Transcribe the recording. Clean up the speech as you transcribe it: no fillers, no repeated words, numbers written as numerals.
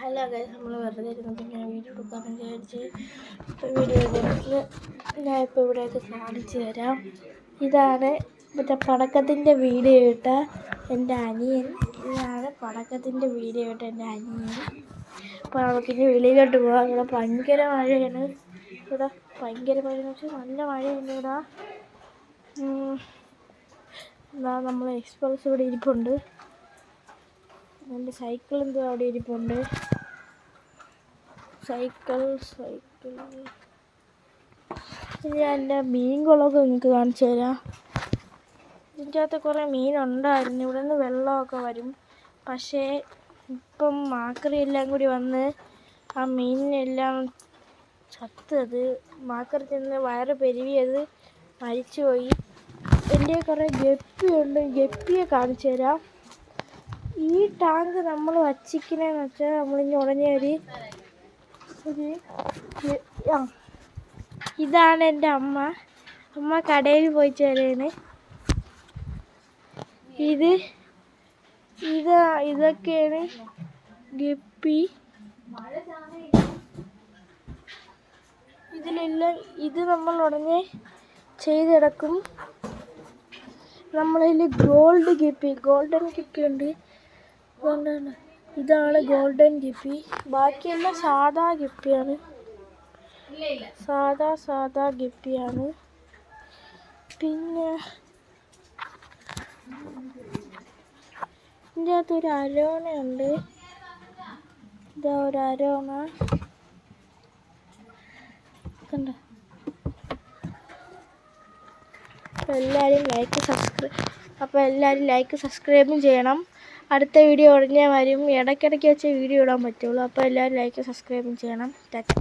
Hello guys, നമ്മൾ വെറുതെ ഇരുന്നപ്പോൾ ഞാൻ വീഡിയോ എടുക്കാമെന്ന് വിചാരിച്ച് വീഡിയോ എടുത്ത് ഞാൻ ഇപ്പോൾ ഇവിടെയൊക്കെ കാണിച്ചു തരാം. ഇതാണ് മറ്റേ പടക്കത്തിൻ്റെ വീഡിയോ ഇട്ട എൻ്റെ അനിയൻ. ഇതാണ് പടക്കത്തിൻ്റെ വീഡിയോ ഇട്ട എൻ്റെ അനിയൻ. അപ്പോൾ നമുക്കിനി വെളിയിലോട്ട് പോകാം. ഇവിടെ ഭയങ്കര മഴയാണ്. ഇവിടെ ഭയങ്കര മഴയെന്ന് വെച്ചാൽ നല്ല മഴയുണ്ട് ഇവിടെ. എന്താ നമ്മൾ എക്സ്പ്രസ് ഇവിടെ ഇരിപ്പുണ്ട്. എൻ്റെ സൈക്കിൾ എന്തോ അവിടെ ഇരിപ്പുണ്ട്. സൈക്കിൾ ഞാൻ എൻ്റെ മീൻ കുളമൊക്കെ നിങ്ങൾക്ക് കാണിച്ചു തരാം. ഇതിൻ്റെ അകത്ത് കുറേ മീനുണ്ടായിരുന്നു. ഇവിടെ നിന്ന് വെള്ളമൊക്കെ വരും. പക്ഷേ ഇപ്പം മാക്രിയെല്ലാം കൂടി വന്ന് ആ മീനിനെല്ലാം ചത്തത്. മാക്രി തിന്ന് വയറ് പെരുവിയത് മരിച്ചുപോയി. എൻ്റെ കുറേ ഗപ്പിയുണ്ട്. ഗപ്പിയെ കാണിച്ചു തരാം. ഈ ടാങ്ക് നമ്മൾ വച്ചിരിക്കണേന്ന് വെച്ചാൽ നമ്മളിനി ഉടനെ ഇതാണ് എൻ്റെ അമ്മ കടയിൽ പോയി ചേരാണ്. ഇതൊക്കെയാണ് ഗപ്പി. ഇതിലെല്ലാം ഇത് നമ്മൾ ഉടനെ ചെയ്തെടുക്കും. നമ്മളതിൽ ഗോൾഡൻ ഗപ്പി ഉണ്ട്. അതുകൊണ്ടാണ് ഇതാണ് ഗോൾഡൻ ഗപ്പി. ബാക്കിയെല്ലാം സാധാ ഗപ്പിയാണ്. സാധാ ഗപ്പിയാണ്. പിന്നെ ഇതിൻ്റെ അകത്തൊരു അരോണയുണ്ട്. ഇതാ ഒരു അരോണ കണ്ട. എല്ലാവരും ലൈക്ക് സബ്സ്ക്രൈബും ചെയ്യണം. അടുത്ത വീഡിയോ ഉടനെ വരും. ഇടയ്ക്കിടയ്ക്ക് വെച്ച് വീഡിയോ ഇടാൻ പറ്റുള്ളൂ. അപ്പോൾ എല്ലാവരും ലൈക്ക് സബ്സ്ക്രൈബും ചെയ്യണം. ടാറ്റ.